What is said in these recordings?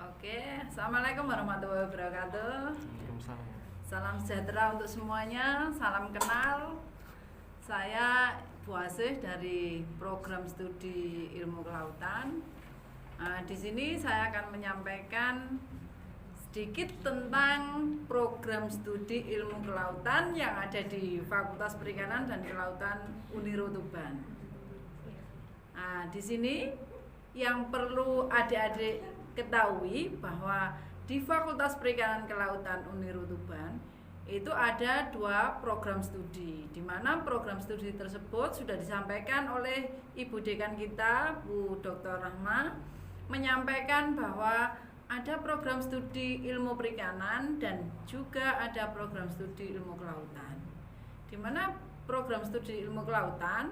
Oke, Assalamualaikum warahmatullahi wabarakatuh. Waalaikumsalam. Salam sejahtera untuk semuanya, salam kenal. Saya Bu Asih dari program studi ilmu kelautan. Di sini saya akan menyampaikan sedikit tentang program studi ilmu kelautan yang ada di Fakultas Perikanan dan Kelautan Uniro Tuban. Di sini yang perlu adik-adik ketahui bahwa di Fakultas Perikanan Kelautan Uniro Tuban itu ada 2 program studi, di mana program studi tersebut sudah disampaikan oleh Ibu Dekan kita, Bu Dr. Rahma, menyampaikan bahwa ada program studi ilmu perikanan dan juga ada program studi ilmu kelautan. Di mana program studi ilmu kelautan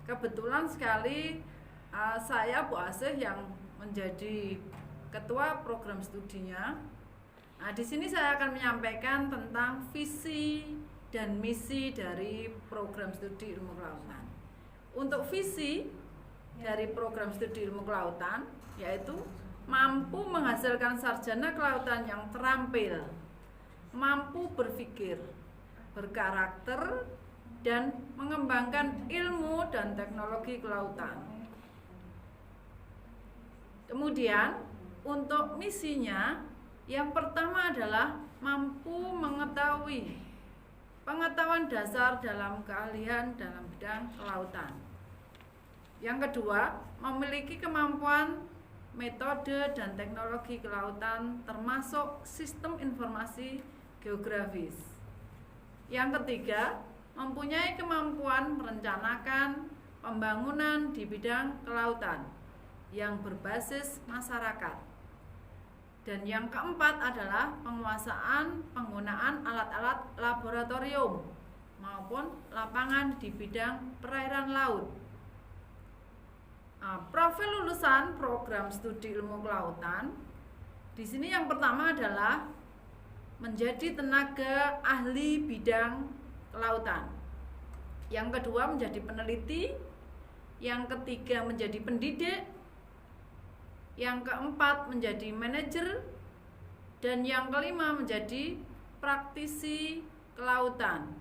kebetulan sekali saya Bu Asih yang menjadi ketua program studinya. Di sini saya akan menyampaikan tentang visi dan misi dari program studi ilmu kelautan. Untuk visi dari program studi ilmu kelautan yaitu mampu menghasilkan sarjana kelautan yang terampil, mampu berpikir, berkarakter, dan mengembangkan ilmu dan teknologi kelautan. Kemudian untuk misinya, yang pertama adalah mampu mengetahui pengetahuan dasar dalam keahlian dalam bidang kelautan. Yang kedua, memiliki kemampuan metode dan teknologi kelautan termasuk sistem informasi geografis. Yang ketiga, mempunyai kemampuan merencanakan pembangunan di bidang kelautan yang berbasis masyarakat. Dan yang keempat adalah penguasaan penggunaan alat-alat laboratorium maupun lapangan di bidang perairan laut. Profil lulusan program studi ilmu kelautan di sini yang pertama adalah menjadi tenaga ahli bidang kelautan. Yang kedua menjadi peneliti, yang ketiga menjadi pendidik, yang keempat menjadi manajer, dan yang kelima menjadi praktisi kelautan.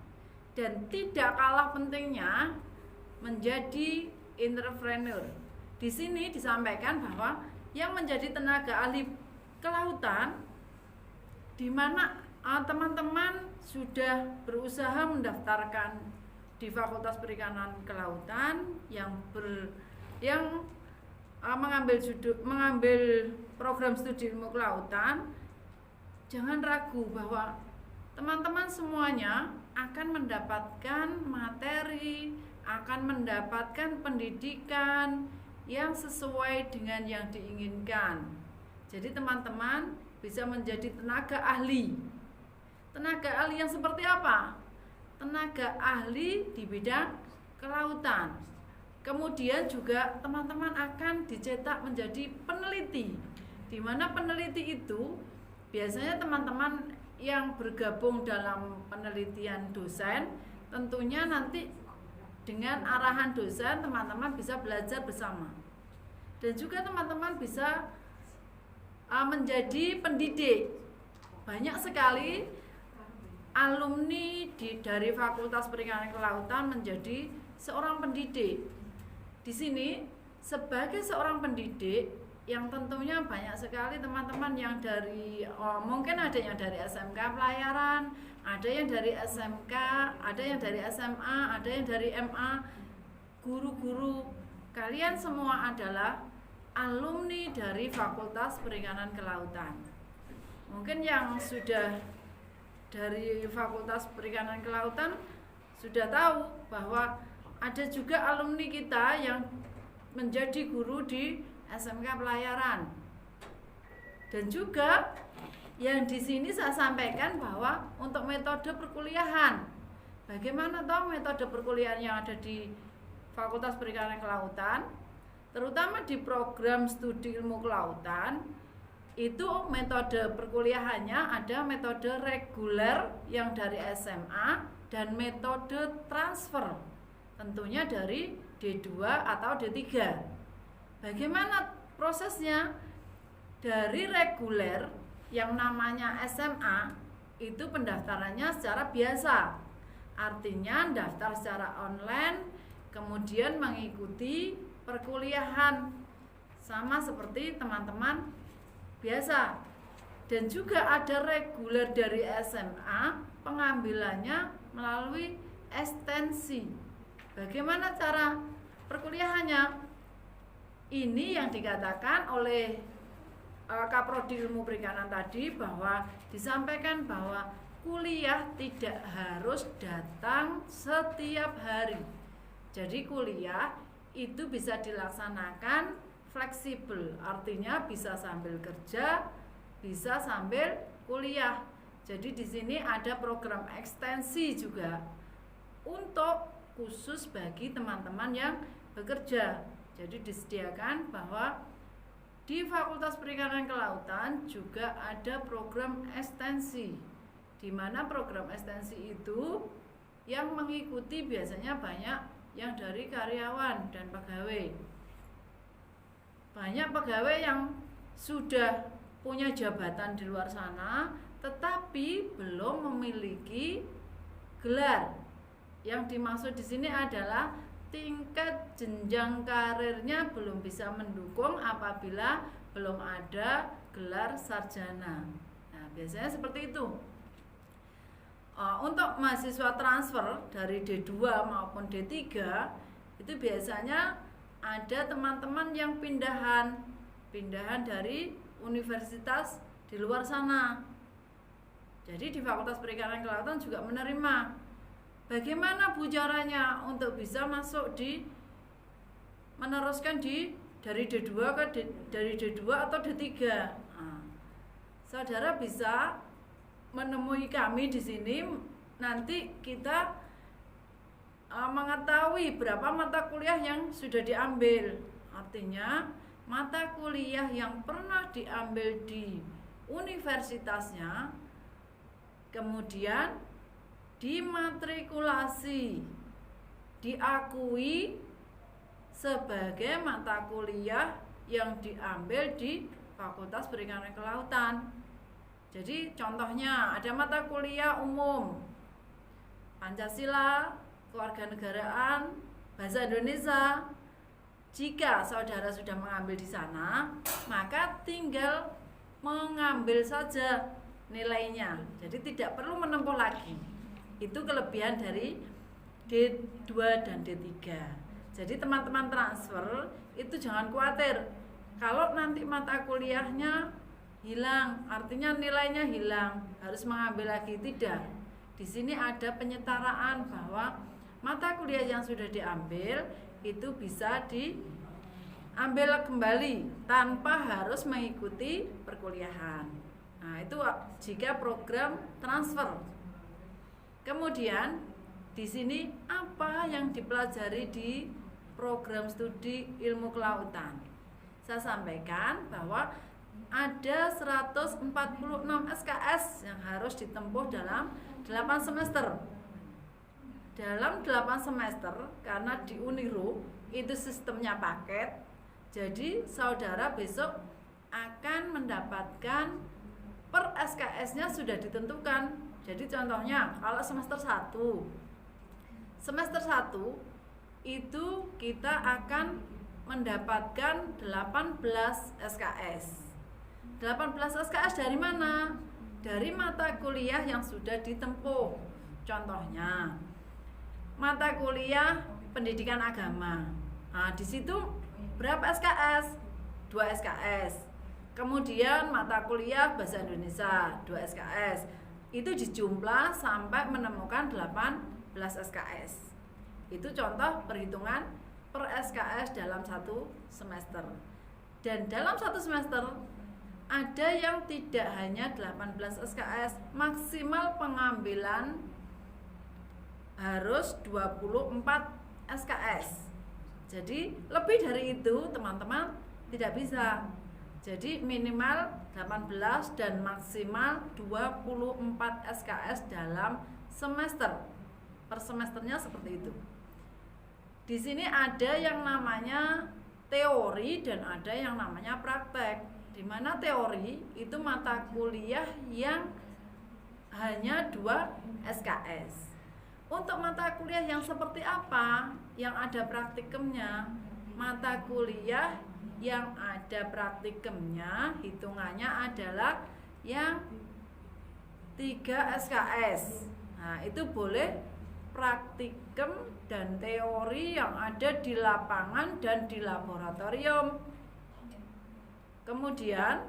Dan tidak kalah pentingnya menjadi entrepreneur. Di sini disampaikan bahwa yang menjadi tenaga ahli kelautan, di mana teman-teman sudah berusaha mendaftarkan di Fakultas Perikanan Kelautan yang mengambil program studi ilmu kelautan, jangan ragu bahwa teman-teman semuanya akan mendapatkan materi, akan mendapatkan pendidikan yang sesuai dengan yang diinginkan. Jadi teman-teman bisa menjadi tenaga ahli. Tenaga ahli yang seperti apa? Tenaga ahli di bidang kelautan. Kemudian juga teman-teman akan dicetak menjadi peneliti, di mana peneliti itu biasanya teman-teman yang bergabung dalam penelitian dosen, tentunya nanti dengan arahan dosen teman-teman bisa belajar bersama. Dan juga teman-teman bisa menjadi pendidik. Banyak sekali alumni dari Fakultas Perikanan Kelautan menjadi seorang pendidik. Di sini sebagai seorang pendidik yang tentunya banyak sekali teman-teman yang dari mungkin ada yang dari SMK pelayaran, ada yang dari SMK, ada yang dari SMA, ada yang dari MA. Guru-guru kalian semua adalah alumni dari Fakultas Perikanan Kelautan. Mungkin yang sudah dari Fakultas Perikanan Kelautan sudah tahu bahwa ada juga alumni kita yang menjadi guru di SMK pelayaran. Dan juga yang di sini saya sampaikan bahwa untuk metode perkuliahan, bagaimana toh metode perkuliahan yang ada di Fakultas Perikanan Kelautan, terutama di program studi ilmu kelautan, itu metode perkuliahannya ada metode reguler yang dari SMA dan metode transfer, tentunya dari D2 atau D3. Bagaimana prosesnya? Dari reguler yang namanya SMA itu pendaftarannya secara biasa, artinya daftar secara online, kemudian mengikuti perkuliahan sama seperti teman-teman biasa. Dan juga ada reguler dari SMA, pengambilannya melalui ekstensi. Bagaimana cara perkuliahannya? Ini yang dikatakan oleh Kaprodi Ilmu Perikanan tadi, bahwa disampaikan bahwa kuliah tidak harus datang setiap hari. Jadi kuliah itu bisa dilaksanakan fleksibel, artinya bisa sambil kerja, bisa sambil kuliah. Jadi di sini ada program ekstensi juga untuk khusus bagi teman-teman yang bekerja. Jadi disediakan bahwa di Fakultas Perikanan Kelautan juga ada program ekstensi, di mana program ekstensi itu yang mengikuti biasanya banyak yang dari karyawan dan pegawai. Banyak pegawai yang sudah punya jabatan di luar sana tetapi belum memiliki gelar. Yang dimaksud di sini adalah tingkat jenjang karirnya belum bisa mendukung apabila belum ada gelar sarjana. Nah, biasanya seperti itu. Untuk mahasiswa transfer dari D2 maupun D3 itu biasanya ada teman-teman yang pindahan dari universitas di luar sana. Jadi di Fakultas Perikanan Kelautan juga menerima. Bagaimana Bu caranya untuk bisa masuk meneruskan dari D2 dari D2 atau D3? Nah, saudara bisa menemui kami di sini, nanti kita mengetahui berapa mata kuliah yang sudah diambil. Artinya mata kuliah yang pernah diambil di universitasnya kemudian dimatrikulasi, diakui sebagai mata kuliah yang diambil di Fakultas Perikanan Kelautan. Jadi contohnya ada mata kuliah umum, Pancasila, Kewarganegaraan, Bahasa Indonesia. Jika saudara sudah mengambil di sana, maka tinggal mengambil saja nilainya. Jadi tidak perlu menempuh lagi. Itu kelebihan dari D2 dan D3. Jadi teman-teman transfer itu jangan khawatir kalau nanti mata kuliahnya hilang, artinya nilainya hilang, harus mengambil lagi. Tidak. Di sini ada penyetaraan bahwa mata kuliah yang sudah diambil itu bisa diambil kembali tanpa harus mengikuti perkuliahan. Nah, itu jika program transfer. Kemudian di sini apa yang dipelajari di program studi ilmu kelautan? Saya sampaikan bahwa ada 146 SKS yang harus ditempuh dalam 8 semester. Dalam 8 semester, karena di Uniru itu sistemnya paket, jadi saudara besok akan mendapatkan per SKS-nya sudah ditentukan. Jadi contohnya kalau semester 1 itu kita akan mendapatkan 18 SKS. 18 SKS dari mana? Dari mata kuliah yang sudah ditempuh. Contohnya mata kuliah pendidikan agama. Nah, di situ berapa SKS? 2 SKS. Kemudian mata kuliah bahasa Indonesia 2 SKS. Itu dijumlah sampai menemukan 18 SKS. Itu contoh perhitungan per SKS dalam 1 semester. Dan dalam 1 semester ada yang tidak hanya 18 SKS, maksimal pengambilan harus 24 SKS. Jadi lebih dari itu teman-teman tidak bisa. Jadi minimal 18 dan maksimal 24 SKS dalam semester. Per semesternya seperti itu. Di sini ada yang namanya teori dan ada yang namanya praktek. di mana teori itu mata kuliah yang hanya 2 SKS. Untuk mata kuliah yang seperti apa yang ada praktikumnya? Mata kuliah yang ada praktikumnya hitungannya adalah yang 3 SKS. Nah, itu boleh praktikum dan teori yang ada di lapangan dan di laboratorium. Kemudian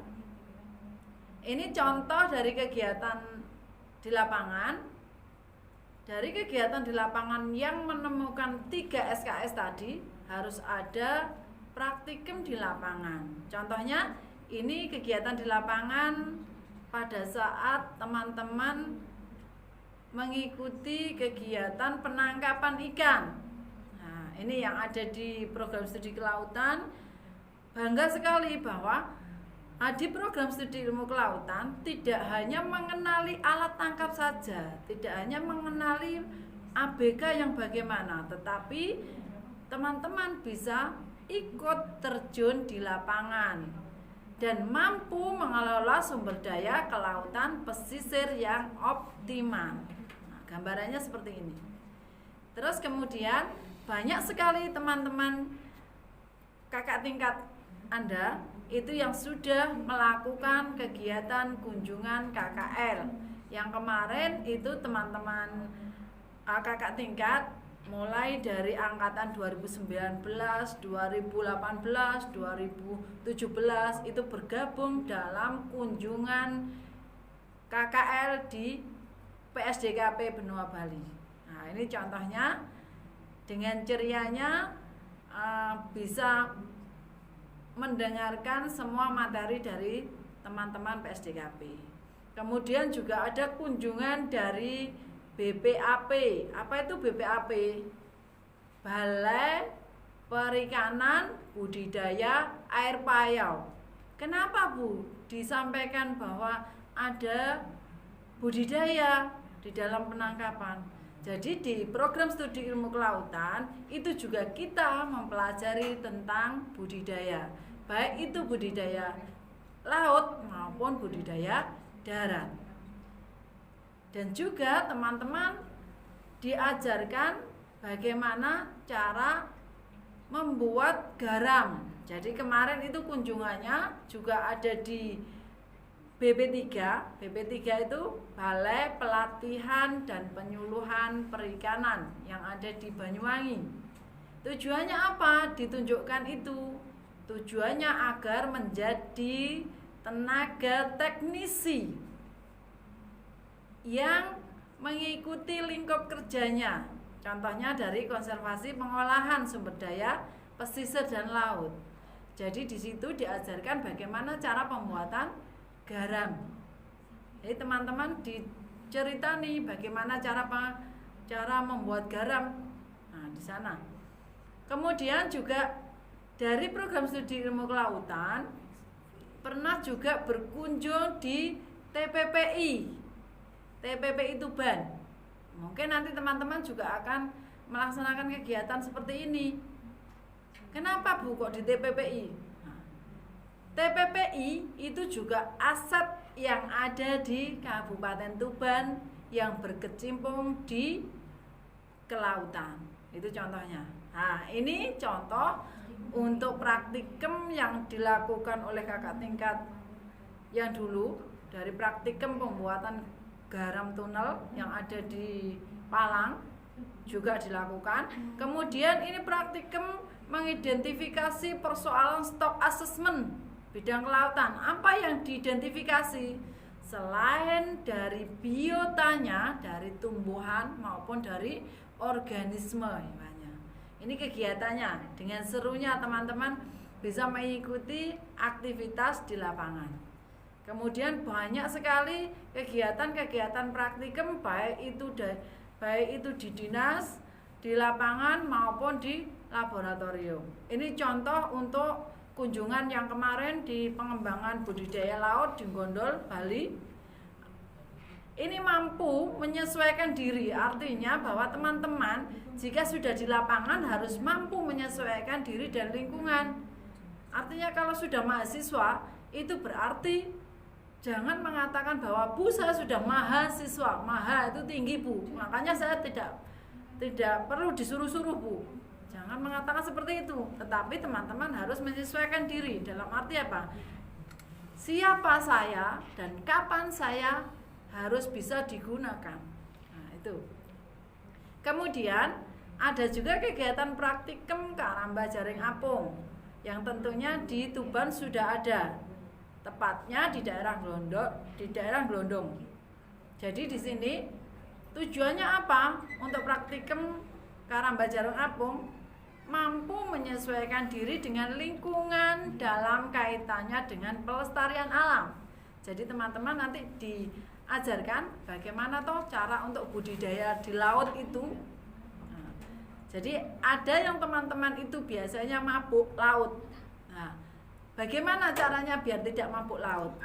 ini contoh dari kegiatan di lapangan. Dari kegiatan di lapangan yang menemukan 3 SKS tadi harus ada praktikum di lapangan. Contohnya ini kegiatan di lapangan pada saat teman-teman mengikuti kegiatan penangkapan ikan. Nah, ini yang ada di program studi kelautan. Bangga sekali bahwa di program studi ilmu kelautan tidak hanya mengenali alat tangkap saja, tidak hanya mengenali ABK yang bagaimana, tetapi teman-teman bisa ikut terjun di lapangan dan mampu mengelola sumber daya kelautan pesisir yang optimal. Nah, gambarannya seperti ini. Terus kemudian banyak sekali teman-teman kakak tingkat Anda itu yang sudah melakukan kegiatan kunjungan KKL. Yang kemarin itu teman-teman kakak tingkat mulai dari angkatan 2019, 2018, 2017 itu bergabung dalam kunjungan KKL di PSDKP Benua Bali. Nah, ini contohnya dengan cerianya bisa mendengarkan semua materi dari teman-teman PSDKP. Kemudian juga ada kunjungan dari BPAP. Apa itu BPAP? Balai Perikanan Budidaya Air Payau. Kenapa Bu disampaikan bahwa ada budidaya di dalam penangkapan? Jadi di program studi ilmu kelautan itu juga kita mempelajari tentang budidaya, baik itu budidaya laut maupun budidaya darat. Dan juga teman-teman diajarkan bagaimana cara membuat garam. Jadi kemarin itu kunjungannya juga ada di BP3. BP3 itu Balai Pelatihan dan Penyuluhan Perikanan yang ada di Banyuwangi. Tujuannya apa? Ditunjukkan itu. Tujuannya agar menjadi tenaga teknisi yang mengikuti lingkup kerjanya. Contohnya dari konservasi pengolahan sumber daya pesisir dan laut. Jadi di situ diajarkan bagaimana cara pembuatan garam. Jadi teman-teman diceritani bagaimana cara membuat garam. Nah, di sana. Kemudian juga dari program studi ilmu kelautan pernah juga berkunjung di TPPI Tuban. Mungkin nanti teman-teman juga akan melaksanakan kegiatan seperti ini. Kenapa Bu kok di TPPI? TPPI itu juga aset yang ada di Kabupaten Tuban yang berkecimpung di kelautan. Itu contohnya. Nah, ini contoh untuk praktikum yang dilakukan oleh kakak tingkat yang dulu dari praktikum pembuatan garam tunnel yang ada di Palang juga dilakukan. Kemudian ini praktikum mengidentifikasi persoalan stok assessment bidang kelautan. Apa yang diidentifikasi? Selain dari biotanya, dari tumbuhan maupun dari organisme. Ini kegiatannya. Dengan serunya teman-teman bisa mengikuti aktivitas di lapangan. Kemudian banyak sekali kegiatan-kegiatan praktikum baik itu di dinas, di lapangan maupun di laboratorium. Ini contoh untuk kunjungan yang kemarin di pengembangan budidaya laut di Gondol, Bali. Ini mampu menyesuaikan diri, artinya bahwa teman-teman jika sudah di lapangan harus mampu menyesuaikan diri dan lingkungan. Artinya kalau sudah mahasiswa itu berarti jangan mengatakan bahwa Bu saya sudah mahasiswa, maha itu tinggi Bu, makanya saya tidak perlu disuruh-suruh Bu. Jangan mengatakan seperti itu, tetapi teman-teman harus menyesuaikan diri. Dalam arti apa? Siapa saya dan kapan saya harus bisa digunakan. Nah, itu. Kemudian ada juga kegiatan praktikum Karamba Jaring Apung yang tentunya di Tuban sudah ada. Tepatnya di daerah Glondong. Jadi di sini tujuannya apa? Untuk praktikum Karamba Jaring Apung mampu menyesuaikan diri dengan lingkungan dalam kaitannya dengan pelestarian alam. Jadi teman-teman nanti diajarkan bagaimana toh cara untuk budidaya di laut itu. Nah, jadi ada yang teman-teman itu biasanya mabuk laut. Nah, bagaimana caranya biar tidak mabuk laut?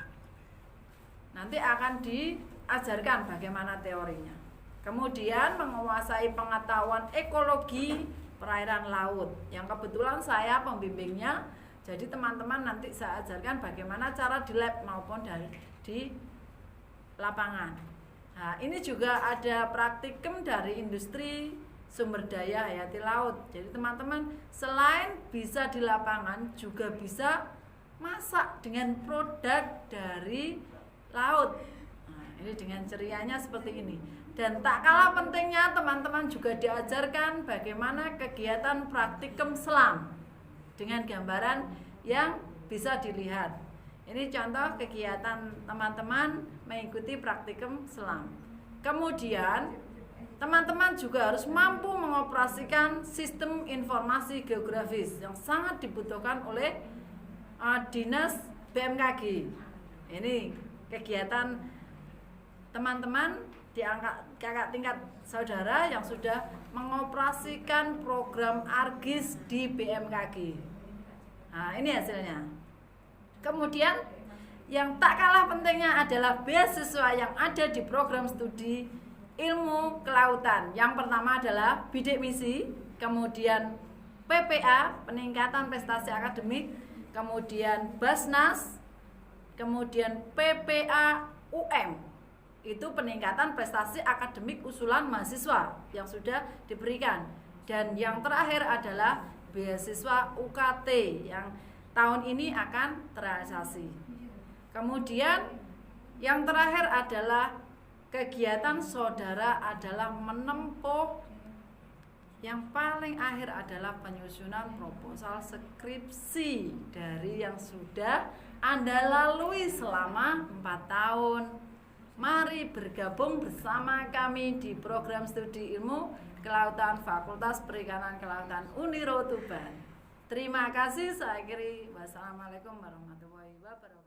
Nanti akan diajarkan bagaimana teorinya. Kemudian menguasai pengetahuan ekologi perairan laut, yang kebetulan saya pembimbingnya. Jadi teman-teman nanti saya ajarkan bagaimana cara di lab maupun di lapangan. Nah, ini juga ada praktikum dari industri sumber daya hayati laut. Jadi teman-teman selain bisa di lapangan juga bisa masak dengan produk dari laut. Nah, ini dengan cerianya seperti ini. Dan tak kalah pentingnya teman-teman juga diajarkan bagaimana kegiatan praktikum selam dengan gambaran yang bisa dilihat. Ini contoh kegiatan teman-teman mengikuti praktikum selam. Kemudian teman-teman juga harus mampu mengoperasikan sistem informasi geografis yang sangat dibutuhkan oleh dinas BMKG. Ini kegiatan teman-teman di kakak tingkat saudara yang sudah mengoperasikan program Argis di BMKG. Nah, ini hasilnya. Kemudian yang tak kalah pentingnya adalah beasiswa yang ada di program studi ilmu kelautan. Yang pertama adalah bidik misi, kemudian PPA, peningkatan prestasi akademik, kemudian Basnas, kemudian PPA UM, itu peningkatan prestasi akademik usulan mahasiswa yang sudah diberikan. Dan yang terakhir adalah beasiswa UKT yang tahun ini akan terrealisasi. Kemudian yang terakhir adalah kegiatan saudara adalah menempuh, yang paling akhir adalah penyusunan proposal skripsi dari yang sudah Anda lalui selama 4 tahun. Mari bergabung bersama kami di program studi ilmu kelautan Fakultas Perikanan Kelautan Uniro Tuban. Terima kasih, saya akhiri. Wassalamualaikum warahmatullahi wabarakatuh.